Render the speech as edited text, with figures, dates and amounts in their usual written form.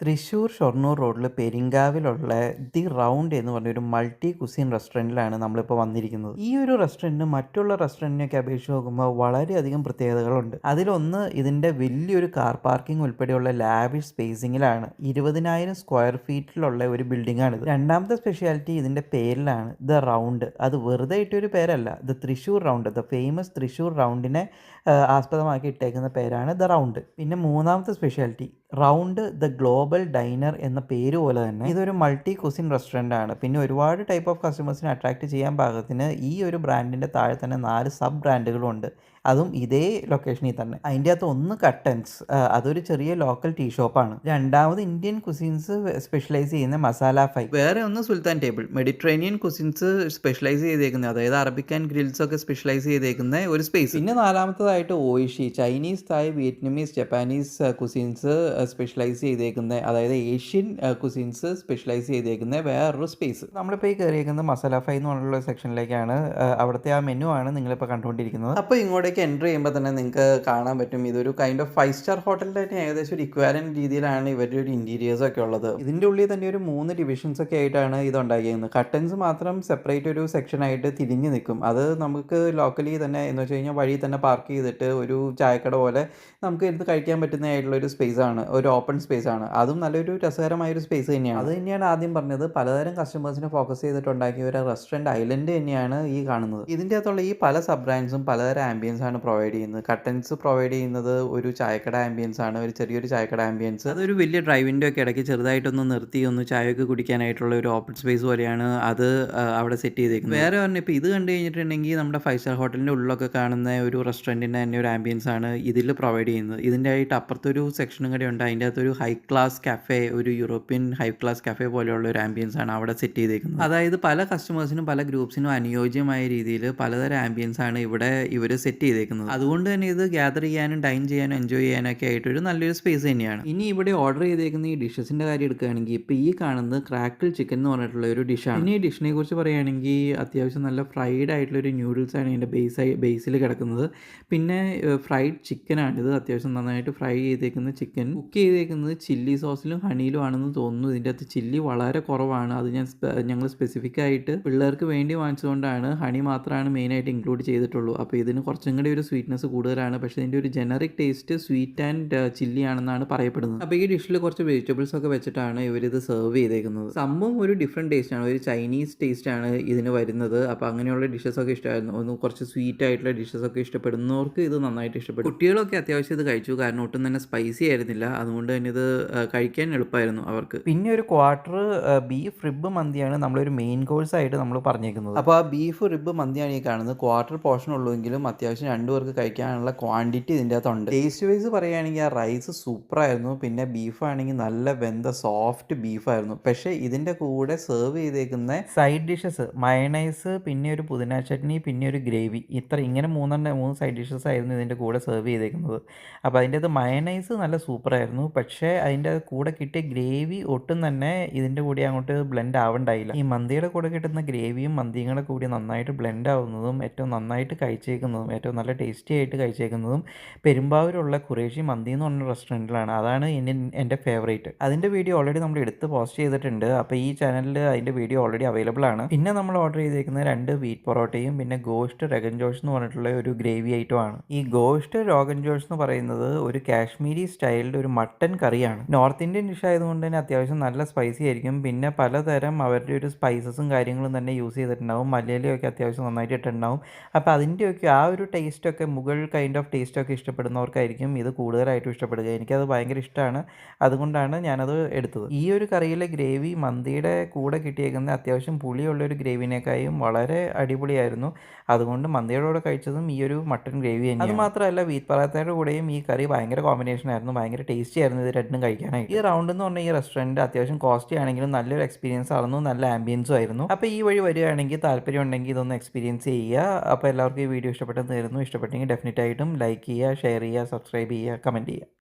തൃശ്ശൂർ ഷൊർണൂർ റോഡിൽ പെരിങ്കാവിലുള്ള the round എന്ന് പറഞ്ഞൊരു മൾട്ടി കുസിൻ റെസ്റ്റോറൻറ്റിലാണ് നമ്മളിപ്പോൾ വന്നിരിക്കുന്നത്. ഈ ഒരു റെസ്റ്റോറൻറ്റ് മറ്റുള്ള റെസ്റ്റോറൻറ്റിനെയൊക്കെ അപേക്ഷിച്ച് നോക്കുമ്പോൾ വളരെയധികം പ്രത്യേകതകളുണ്ട്. അതിലൊന്ന് ഇതിൻ്റെ വലിയൊരു കാർ പാർക്കിംഗ് ഉൾപ്പെടെയുള്ള ലാവിഷ് സ്പേസിങ്ങിലാണ്. 20,000 സ്ക്വയർ ഫീറ്റിലുള്ള ഒരു ബിൽഡിംഗാണിത്. രണ്ടാമത്തെ സ്പെഷ്യാലിറ്റി ഇതിൻ്റെ പേരിലാണ്, ദ റൗണ്ട്. അത് വെറുതെ ഇട്ടൊരു പേരല്ല, the Thrissur round, the famous Thrissur റൗണ്ടിനെ ആസ്പദമാക്കി ഇട്ടേക്കുന്ന പേരാണ് ദ റൗണ്ട്. പിന്നെ മൂന്നാമത്തെ speciality round the global diner എന്ന പേര് പോലെ തന്നെ ഇതൊരു മൾട്ടി കുസിൻ റെസ്റ്റോറൻ്റ് ആണ്. പിന്നെ ഒരുപാട് ടൈപ്പ് ഓഫ് കസ്റ്റമേഴ്സിനെ അട്രാക്റ്റ് ചെയ്യാൻ പാകത്തിന് ഈ ഒരു ബ്രാൻഡിൻ്റെ താഴെ തന്നെ 4 സബ് ബ്രാൻഡുകളും ഉണ്ട്. അതും ഇതേ ലൊക്കേഷനിൽ തന്നെ. അതിൻ്റെ അകത്ത് ഒന്ന് കട്ടൻസ്, അതൊരു ചെറിയ ലോക്കൽ ടീ ഷോപ്പാണ്. രണ്ടാമത് ഇന്ത്യൻ കുസിൻസ് സ്പെഷ്യലൈസ് ചെയ്യുന്ന മസാല ഫൈ. വേറെ ഒന്ന് സുൽത്താൻ ടേബിൾ, മെഡിറ്ററേനിയൻ കുസിൻസ് സ്പെഷ്യലൈസ് ചെയ്തേക്കുന്നത്, അതായത് അറബിക് ആൻഡ് ഗ്രിൽസ് ഒക്കെ സ്പെഷ്യലൈസ് ചെയ്തേക്കുന്ന ഒരു സ്പേസ്. പിന്നെ നാലാമത്തതായിട്ട് ഓയിഷി, ചൈനീസ്, തായ്, വിയറ്റ്നമീസ്, ജപ്പാനീസ് കുസിൻസ് സ്പെഷ്യലൈസ് ചെയ്തേക്കുന്ന, അതായത് ഏഷ്യൻ കുസിൻസ് സ്പെഷ്യലൈസ് ചെയ്തേക്കുന്ന വേറൊരു സ്പേസ്. നമ്മളിപ്പോൾ ഈ കയറിയേക്കുന്നത് മസാല ഫൈ എന്ന് പറഞ്ഞുള്ള സെക്ഷനിലേക്കാണ്. അവിടുത്തെ ആ മെനു ആണ് നിങ്ങളിപ്പോൾ കണ്ടുകൊണ്ടിരിക്കുന്നത്. അപ്പോൾ ഇങ്ങോട്ടേക്ക് എൻ്റർ ചെയ്യുമ്പോൾ തന്നെ നിങ്ങൾക്ക് കാണാൻ പറ്റും, ഇതൊരു കൈൻഡ് ഓഫ് 5 സ്റ്റാർ ഹോട്ടലിൻ്റെ തന്നെ ഏകദേശം ഒരു ഇക്വാലൻ്റ് രീതിയിലാണ് ഇവരുടെ ഒരു ഇൻറ്റീരിയേഴ്സ് ഒക്കെ ഉള്ളത്. ഇതിൻ്റെ ഉള്ളിൽ തന്നെ ഒരു 3 ഡിവിഷൻസ് ഒക്കെ ആയിട്ടാണ് ഇത് ഉണ്ടാക്കിയിരുന്നത്. കട്ടൻസ് മാത്രം സെപ്പറേറ്റ് ഒരു സെക്ഷനായിട്ട് തിരിഞ്ഞ് നിൽക്കും. അത് നമുക്ക് ലോക്കലി തന്നെ എന്ന് വെച്ച് കഴിഞ്ഞാൽ വഴി തന്നെ പാർക്ക് ചെയ്തിട്ട് ഒരു ചായക്കട പോലെ നമുക്ക് ഇരുന്ന് കഴിക്കാൻ പറ്റുന്നതായിട്ടുള്ള ഒരു സ്പേസ് ആണ്, ഒരു ഓപ്പൺ സ്പേസ് ആണ്. അതും നല്ലൊരു രസകരമായൊരു സ്പേസ് തന്നെയാണ്. അത് തന്നെയാണ് ആദ്യം പറഞ്ഞത്, പലതരം കസ്റ്റമേഴ്സിനെ ഫോക്കസ് ചെയ്തിട്ടുണ്ടാക്കിയ ഒരു റെസ്റ്റോറൻറ്റ് ഐലൻഡ് തന്നെയാണ് ഈ കാണുന്നത്. ഇതിൻ്റെ അകത്തുള്ള ഈ പല സബ് ബ്രാൻഡ്സും പലതരം ആംബിയൻസ് ആണ് പ്രൊവൈഡ് ചെയ്യുന്നത്. കട്ടൻസ് പ്രൊവൈഡ് ചെയ്യുന്നത് ഒരു ചായക്കട ആംബിയൻസ് ആണ്, ഒരു ചെറിയൊരു ചായക്കട ആംബിയൻസ്. അതൊരു വലിയ ഡ്രൈവിൻ്റെ ഒക്കെ ഇടയ്ക്ക് ചെറുതായിട്ടൊന്ന് നിർത്തി ഒന്ന് ചായയൊക്കെ കുടിക്കാനായിട്ടുള്ള ഒരു ഓപ്പൺ സ്പേസ് പോലെയാണ് അത് അവിടെ സെറ്റ് ചെയ്തേക്കുന്നത്. വേറെ പറഞ്ഞാൽ ഇപ്പോൾ ഇത് കണ്ടു കഴിഞ്ഞിട്ടുണ്ടെങ്കിൽ നമ്മുടെ 5 സ്റ്റാർ ഹോട്ടലിൻ്റെ ഉള്ളിലൊക്കെ കാണുന്ന ഒരു റെസ്റ്റോറൻറ്റിൻ്റെ തന്നെ ഒരു ആംബിയൻസ് ആണ് ഇതിൽ പ്രൊവൈഡ് ചെയ്യുന്നത്. ഇതിൻ്റെ ആയിട്ട് അപ്പുറത്തൊരു സെക്ഷനും കൂടെ ഉണ്ട്. അതിൻ്റെ അകത്തൊരു ഹൈ ക്ലാസ് കഫേ, ഒരു യൂറോപ്യൻ ഹൈ ക്ലാസ് കഫേ പോലെയുള്ള ഒരു ആംബിയൻസ് ആണ് അവിടെ സെറ്റ് ചെയ്തേക്കുന്നത്. അതായത് പല കസ്റ്റമേഴ്സിനും പല ഗ്രൂപ്പ്സിനും അനുയോജ്യമായ രീതിയിൽ പലതരം ആംബിയൻസ് ആണ് ഇവിടെ ഇവർ സെറ്റ് ചെയ്തേക്കുന്നത്. അതുകൊണ്ട് തന്നെ ഇത് ഗ്യാദർ ചെയ്യാനും ഡൈൻ ചെയ്യാനും എൻജോയ് ചെയ്യാനൊക്കെ ആയിട്ടൊരു നല്ലൊരു സ്പേസ് തന്നെയാണ്. ഇനി ഇവിടെ ഓർഡർ ചെയ്തേക്കുന്ന ഈ ഡിഷസിൻ്റെ കാര്യം എടുക്കുകയാണെങ്കിൽ ഇപ്പോൾ ഈ കാണുന്നത് ക്രാക്കിൾ ചിക്കൻ എന്ന് പറഞ്ഞിട്ടുള്ള ഒരു ഡിഷാണ്. ഇനി ഈ ഡിഷിനെ കുറിച്ച് പറയുകയാണെങ്കിൽ അത്യാവശ്യം നല്ല ഫ്രൈഡ് ആയിട്ടുള്ളൊരു ന്യൂഡിൽസാണ് ഇതിൻ്റെ ബേസിൽ കിടക്കുന്നത്. പിന്നെ ഫ്രൈഡ് ചിക്കനാണിത്, അത്യാവശ്യം നന്നായിട്ട് ഫ്രൈ ചെയ്തേക്കുന്ന ചിക്കൻ. കുക്ക് ചെയ്തേക്കുന്നത് ചില്ലി സോസിലും ഹണിയിലും ആണെന്ന് തോന്നുന്നു. ഇതിൻ്റെ അകത്ത് ചില്ലി വളരെ കുറവാണ്. അത് ഞങ്ങൾ സ്പെസിഫിക് ആയിട്ട് പിള്ളേർക്ക് വേണ്ടി വാങ്ങിച്ചുകൊണ്ടാണ് ഹണി മാത്രമാണ് മെയിനായിട്ട് ഇൻക്ലൂഡ് ചെയ്തിട്ടുള്ളൂ. അപ്പോൾ ഇതിന് കുറച്ചും കൂടി ഒരു സ്വീറ്റ്നെസ് കൂടുതലാണ്. പക്ഷേ ഇതിൻ്റെ ഒരു generic taste sweet and chilli ആണെന്നാണ് പറയപ്പെടുന്നത്. അപ്പോൾ ഈ ഡിഷിൽ കുറച്ച് വെജിറ്റബിൾസ് ഒക്കെ വെച്ചിട്ടാണ് ഇവരിത് സെർവ് ചെയ്തേക്കുന്നത്. സംഭവം ഒരു ഡിഫറെൻറ്റ് ടേസ്റ്റാണ്, ഒരു ചൈനീസ് ടേസ്റ്റാണ് ഇതിന് വരുന്നത്. അപ്പോൾ അങ്ങനെയുള്ള ഡിഷസൊക്കെ ഇഷ്ടമായിരുന്നു. ഒന്ന് കുറച്ച് സ്വീറ്റ് ആയിട്ടുള്ള ഡിഷസൊക്കെ ഇഷ്ടപ്പെടുന്നവർക്ക് ഇത് നന്നായിട്ട് ഇഷ്ടപ്പെടും. കുട്ടികളൊക്കെ അത്യാവശ്യം ഇത് കഴിച്ചു, കാരണം ഒട്ടും തന്നെ സ്പൈസി ആയിരുന്നില്ല. അതുകൊണ്ട് തന്നെ ഇത് കഴിക്കാൻ എളുപ്പമായിരുന്നു അവർക്ക്. പിന്നെ ഒരു ക്വാർട്ടർ ബീഫ് റിബ് മന്തിയാണ് നമ്മളൊരു മെയിൻ കോഴ്സ് ആയിട്ട് നമ്മൾ പറഞ്ഞേക്കുന്നത്. അപ്പോൾ ആ ബീഫ് റിബ് മന്തിയാണ് ഈ കാണുന്നത്. ക്വാർട്ടർ പോർഷൻ ഉള്ളുവെങ്കിലും അത്യാവശ്യം 2 പേർക്ക് കഴിക്കാനുള്ള ക്വാണ്ടിറ്റി ഇതിൻ്റെ അകത്തുണ്ട്. ടേസ്റ്റ് വൈസ് പറയുകയാണെങ്കിൽ ആ റൈസ് സൂപ്പറായിരുന്നു. പിന്നെ ബീഫ് ആണെങ്കിൽ നല്ല വെന്ത സോഫ്റ്റ് ബീഫായിരുന്നു. പക്ഷേ ഇതിൻ്റെ കൂടെ സെർവ് ചെയ്തേക്കുന്ന സൈഡ് ഡിഷസ് മയണൈസ്, പിന്നെ ഒരു പുതിന ചട്നി, പിന്നെ ഒരു ഗ്രേവി, ഇങ്ങനെ 3 സൈഡ് ഡിഷസ് ആയിരുന്നു ഇതിൻ്റെ കൂടെ സെർവ് ചെയ്തേക്കുന്നത്. അപ്പോൾ അതിൻ്റെ അത് മയണൈസ് നല്ല സൂപ്പറായിരുന്നു. പക്ഷേ അതിൻ്റെ കൂടെ കിട്ടിയ ഗ്രേവി ഒട്ടും തന്നെ ഇതിൻ്റെ കൂടെ അങ്ങോട്ട് ബ്ലെൻഡ് ആവണ്ടായില്ല. ഈ മന്തിയുടെ കൂടെ കിട്ടുന്ന ഗ്രേവിയും മന്തിയും കൂടെ കൂടി നന്നായിട്ട് ബ്ലെൻഡ് ആവുന്നതും ഏറ്റവും നന്നായിട്ട് കഴിച്ചേക്കുന്നതും ഏറ്റവും നല്ല ടേസ്റ്റി ആയിട്ട് കഴിച്ചേക്കുന്നതും പെരുമ്പാവൂരുള്ള ഖുറേഷി മന്തി എന്ന് പറഞ്ഞ റെസ്റ്റോറൻറ്റിലാണ്. അതാണ് എൻ്റെ ഫേവറേറ്റ്. അതിൻ്റെ വീഡിയോ ഓൾറെഡി നമ്മൾ എടുത്ത് പോസ്റ്റ് ചെയ്തിട്ടുണ്ട്. അപ്പോൾ ഈ ചാനലിൽ അതിൻ്റെ വീഡിയോ ഓൾറെഡി അവൈലബിൾ ആണ്. പിന്നെ നമ്മൾ ഓർഡർ ചെയ്തേക്കുന്നത് 2 വീറ്റ് പൊറോട്ടയും പിന്നെ ഗോസ്റ്റ് രഗൻ ജോഷ് എന്ന് പറഞ്ഞിട്ടുള്ള ഒരു ഗ്രേവി ഐറ്റമാണ്. ഈ ഗോസ്റ്റ് രോഗൻ ജോഷ് എന്ന് പറയുന്നത് ഒരു കാശ്മീരി സ്റ്റൈലിൽ ഒരു മട്ടൻ കറിയാണ്. നോർത്ത് ഇന്ത്യൻ ഡിഷ് ആയതുകൊണ്ട് തന്നെ അത്യാവശ്യം നല്ല സ്പൈസി ആയിരിക്കും. പിന്നെ പലതരം അവരുടെ ഒരു സ്പൈസസും കാര്യങ്ങളും തന്നെ യൂസ് ചെയ്തിട്ടുണ്ടാവും. മലയാളിയൊക്കെ അത്യാവശ്യം നന്നായിട്ട് ഇട്ടുണ്ടാവും. അപ്പോൾ അതിൻ്റെയൊക്കെ ആ ഒരു ടേസ്റ്റൊക്കെ മുഗൾ കൈൻഡ് ഓഫ് ടേസ്റ്റൊക്കെ ഇഷ്ടപ്പെടുന്നവർക്കായിരിക്കും ഇത് കൂടുതലായിട്ടും ഇഷ്ടപ്പെടുക. എനിക്കത് ഭയങ്കര ഇഷ്ടമാണ്. അതുകൊണ്ടാണ് ഞാനത് എടുത്തത്. ഈ ഒരു കറിയിലെ ഗ്രേവി മന്തിയുടെ കൂടെ കിട്ടിയേക്കുന്ന അത്യാവശ്യം പുളിയുള്ളൊരു ഗ്രേവിനേക്കായും വളരെ അടിപൊളിയായിരുന്നു. അതുകൊണ്ട് മന്തിയുടെ കൂടെ കഴിച്ചതും ഈ ഒരു മട്ടൻ ഗ്രേവി തന്നെയാണ്. അതുമാത്രമല്ല വീറ്റ് പറാത്തയുടെ കൂടെയും ഈ കറി ഭയങ്കര കോമ്പിനേഷൻ ആയിരുന്നു. ഭയങ്കര ടേസ്റ്റി ആയിരുന്നു ഇത് രണ്ടും കഴിക്കാനായിട്ട്. ഈ റൗണ്ട് എന്ന് പറഞ്ഞ ഈ റെസ്റ്റോറൻറ്റ് അത്യാവശ്യം കോസ്റ്റ്ലി ആണെങ്കിലും നല്ലൊരു എക്സ്പീരിയൻസ് ആയിരുന്നു, നല്ല ആംബിയൻസും ആയിരുന്നു. അപ്പോൾ ഈ വഴി വരികയാണെങ്കിൽ താല്പര്യം ഉണ്ടെങ്കിൽ ഇതൊന്ന് എക്സ്പീരിയൻസ് ചെയ്യുക. അപ്പോൾ എല്ലാവർക്കും ഈ വീഡിയോ ഇഷ്ടപ്പെട്ടെന്ന് തരുന്നു. ഇഷ്ടപ്പെട്ടെങ്കിൽ ഡെഫിനറ്റ് ആയിട്ടും ലൈക്ക് ചെയ്യുക, ഷെയർ ചെയ്യുക, സബ്സ്ക്രൈബ് ചെയ്യുക, കമൻറ്റ് ചെയ്യുക.